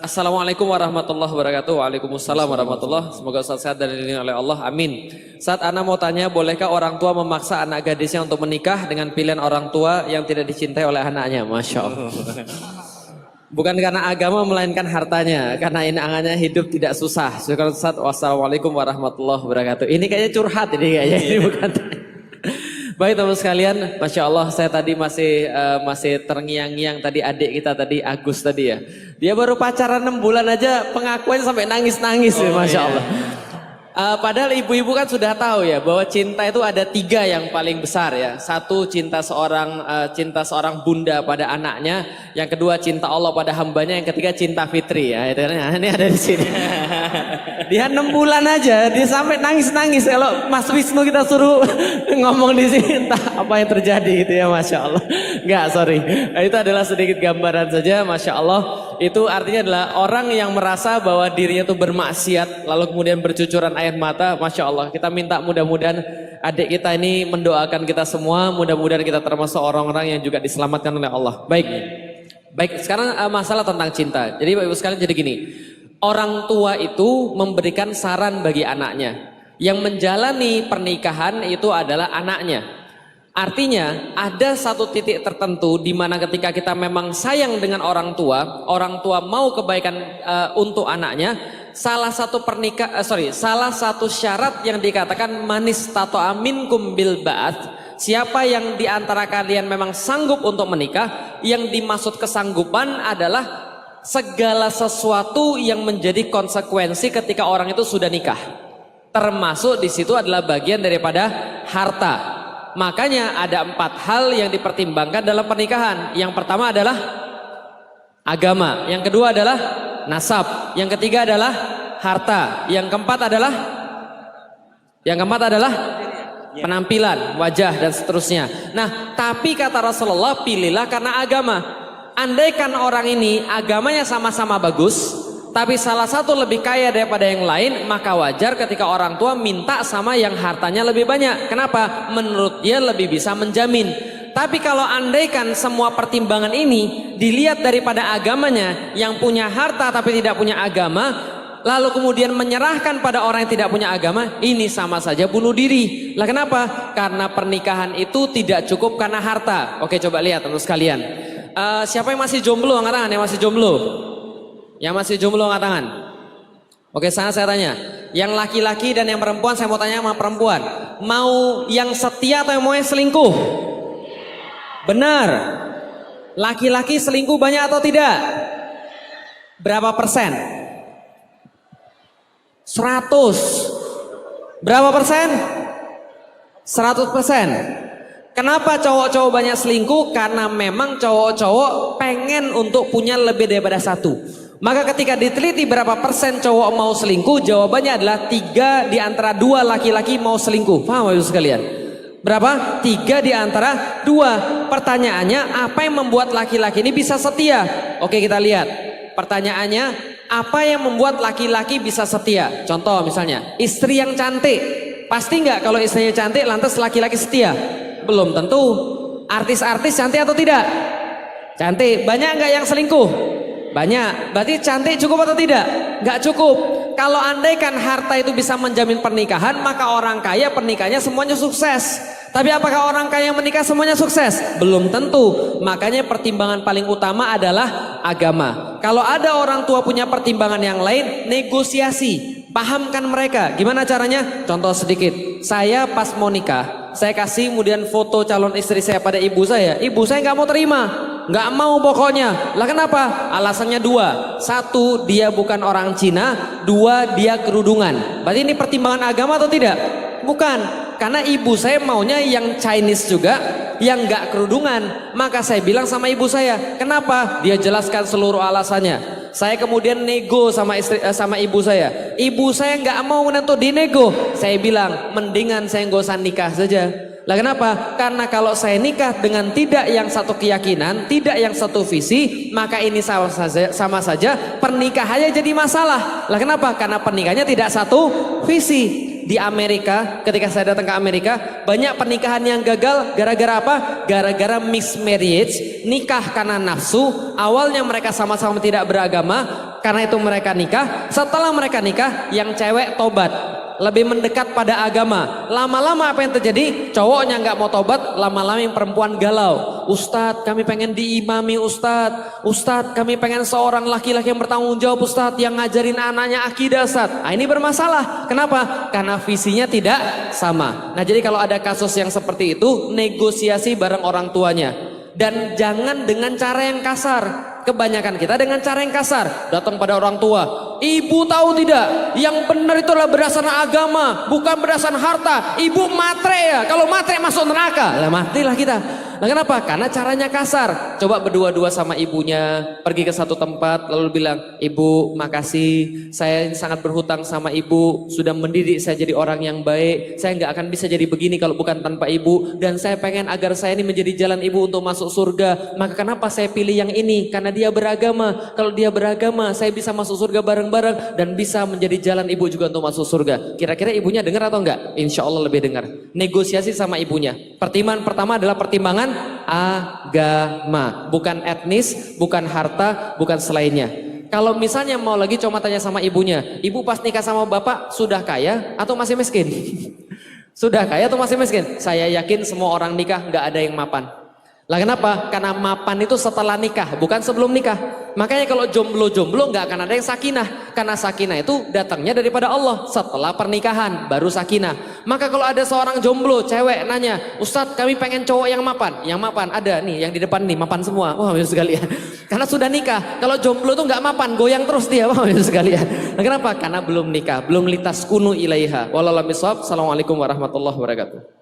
Assalamualaikum warahmatullahi wabarakatuh. Waalaikumsalam warahmatullahi. Semoga Ustaz sehat dan dilindungi oleh Allah. Amin. Saat Ana mau tanya, bolehkah orang tua memaksa anak gadisnya untuk menikah dengan pilihan orang tua yang tidak dicintai oleh anaknya? Masya Allah. Bukan karena agama melainkan hartanya. Karena ini anaknya hidup tidak susah. Syukur Ustaz. Wassalamualaikum warahmatullahi wabarakatuh. Ini kayaknya curhat ini kayaknya. Ini bukan. Baik teman sekalian, Masya Allah saya tadi masih terngiang-ngiang tadi adik kita tadi Agus tadi ya. Dia baru pacaran 6 bulan aja pengakuannya sampai nangis-nangis ya, Masya Allah. Padahal ibu-ibu kan sudah tahu ya bahwa cinta itu ada 3 yang paling besar ya. Satu cinta seorang bunda pada anaknya, yang kedua cinta Allah pada hambanya, yang ketiga cinta fitri ya. Ini ada di sini. Dia 6 bulan aja, dia sampai nangis-nangis. Kalau Mas Wisnu kita suruh ngomong di sini, entah apa yang terjadi gitu ya, Masya Allah. Enggak, sorry. Itu adalah sedikit gambaran saja, Masya Allah. Itu artinya adalah orang yang merasa bahwa dirinya itu bermaksiat, lalu kemudian bercucuran air mata, Masya Allah. Kita minta mudah-mudahan adik kita ini mendoakan kita semua, mudah-mudahan kita termasuk orang-orang yang juga diselamatkan oleh Allah. Baik, sekarang masalah tentang cinta. Jadi Bapak Ibu sekalian, jadi gini. Orang tua itu memberikan saran bagi anaknya. Yang menjalani pernikahan itu adalah anaknya. Artinya ada satu titik tertentu di mana ketika kita memang sayang dengan orang tua mau kebaikan untuk anaknya, salah satu syarat yang dikatakan manis tato aminkum bil ba'ats, siapa yang diantara kalian memang sanggup untuk menikah, yang dimaksud kesanggupan adalah segala sesuatu yang menjadi konsekuensi ketika orang itu sudah nikah. Termasuk di situ adalah bagian daripada harta. Makanya ada 4 hal yang dipertimbangkan dalam pernikahan. Yang pertama adalah agama, yang kedua adalah nasab, yang ketiga adalah harta, yang keempat adalah penampilan, wajah dan seterusnya. Nah, tapi kata Rasulullah, pilihlah karena agama. Andaikan orang ini agamanya sama-sama bagus, tapi salah satu lebih kaya daripada yang lain, maka wajar ketika orang tua minta sama yang hartanya lebih banyak. Kenapa? Menurut dia lebih bisa menjamin. Tapi kalau andaikan semua pertimbangan ini dilihat daripada agamanya, yang punya harta tapi tidak punya agama, lalu kemudian menyerahkan pada orang yang tidak punya agama, ini sama saja bunuh diri. Lah kenapa? Karena pernikahan itu tidak cukup karena harta. Oke, coba lihat teman sekalian. Siapa yang masih jomblo angkat tangan? Yang masih jomblo? Yang masih jomblo angkat tangan? Oke, sana saya tanya. Yang laki-laki dan yang perempuan, saya mau tanya sama perempuan. Mau yang setia atau yang mau yang selingkuh? Benar. Laki-laki selingkuh banyak atau tidak? Berapa persen? 100. Berapa persen? 100%. Kenapa cowok-cowok banyak selingkuh? Karena memang cowok-cowok pengen untuk punya lebih daripada 1. Maka ketika diteliti berapa persen cowok mau selingkuh, jawabannya adalah 3 di antara 2 laki-laki mau selingkuh. Paham Ibu sekalian? Berapa? 3 di antara 2. Pertanyaannya, apa yang membuat laki-laki ini bisa setia? Oke, kita lihat. Pertanyaannya, apa yang membuat laki-laki bisa setia? Contoh misalnya, istri yang cantik. Pasti nggak kalau istrinya cantik lantas laki-laki setia? Belum tentu. Artis-artis cantik atau tidak? Cantik. Banyak nggak yang selingkuh? Banyak. Berarti cantik cukup atau tidak? Nggak cukup. Kalau andaikan harta itu bisa menjamin pernikahan, maka orang kaya pernikahannya semuanya sukses. Tapi apakah orang kaya yang menikah semuanya sukses? Belum tentu. Makanya pertimbangan paling utama adalah agama. Kalau ada orang tua punya pertimbangan yang lain, negosiasi. Pahamkan mereka. Gimana caranya? Contoh sedikit. Saya pas mau nikah, saya kasih kemudian foto calon istri saya pada ibu saya. Ibu saya nggak mau terima, nggak mau pokoknya. Lah kenapa? Alasannya 2. 1, dia bukan orang Cina. 2, dia kerudungan. Berarti ini pertimbangan agama atau tidak? Bukan. Karena ibu saya maunya yang Chinese juga, yang nggak kerudungan. Maka saya bilang sama ibu saya, kenapa? Dia jelaskan seluruh alasannya. Saya kemudian nego sama ibu saya. Ibu saya nggak mau untuk dinego. Saya bilang, mendingan saya nggak usah nikah saja. Lah kenapa? Karena kalau saya nikah dengan tidak yang satu keyakinan, tidak yang satu visi, maka ini sama saja pernikahannya jadi masalah. Lah kenapa? Karena pernikahannya tidak satu visi. di Amerika, ketika saya datang ke Amerika, banyak pernikahan yang gagal gara-gara apa? Gara-gara mismarriage, nikah karena nafsu. Awalnya mereka sama-sama tidak beragama, karena itu mereka nikah. Setelah mereka nikah, yang cewek tobat, lebih mendekat pada agama. Lama-lama apa yang terjadi? Cowoknya nggak mau tobat, lama-lama yang perempuan galau. Ustadz, kami pengen diimami Ustadz. Ustadz, kami pengen seorang laki-laki yang bertanggung jawab Ustadz, yang ngajarin anaknya akidah Ustadz. Nah, ini bermasalah. Kenapa? Karena visinya tidak sama. Nah, jadi kalau ada kasus yang seperti itu, negosiasi bareng orang tuanya. Dan jangan dengan cara yang kasar. Kebanyakan kita dengan cara yang kasar, datang pada orang tua. Ibu tahu tidak, yang benar itu adalah berdasarkan agama, bukan berdasarkan harta. Ibu matre ya, kalau matre masuk neraka, lah matilah kita. Nah, kenapa? Karena caranya kasar. Coba berdua-dua sama ibunya, pergi ke satu tempat, lalu bilang, Ibu makasih, saya sangat berhutang sama ibu, sudah mendidik saya jadi orang yang baik. Saya nggak akan bisa jadi begini kalau bukan tanpa ibu. Dan saya pengen agar saya ini menjadi jalan ibu untuk masuk surga. Maka kenapa saya pilih yang ini? Karena dia beragama. Kalau dia beragama, saya bisa masuk surga bareng-bareng dan bisa menjadi jalan ibu juga untuk masuk surga. Kira-kira ibunya dengar atau enggak? Insya Allah lebih dengar. Negosiasi sama ibunya. Pertimbangan pertama adalah pertimbangan agama, bukan etnis, bukan harta, bukan selainnya. Kalau misalnya mau lagi cuma tanya sama ibunya, ibu pas nikah sama bapak sudah kaya atau masih miskin? Sudah kaya atau masih miskin? Saya yakin semua orang nikah nggak ada yang mapan. Lah kenapa? Karena mapan itu setelah nikah, bukan sebelum nikah. Makanya kalau jomblo-jomblo nggak akan ada yang sakinah. Karena sakinah itu datangnya daripada Allah. Setelah pernikahan, baru sakinah. Maka kalau ada seorang jomblo, cewek nanya, Ustadz kami pengen cowok yang mapan. Yang mapan, ada nih, yang di depan nih, mapan semua. Wah, bagus sekali ya. Karena sudah nikah. Kalau jomblo tuh nggak mapan, goyang terus dia. Wah, bagus sekali ya. Nah, kenapa? Karena belum nikah, belum litas kunu ilaiha. Wallahualam bishawab. Assalamualaikum warahmatullahi wabarakatuh.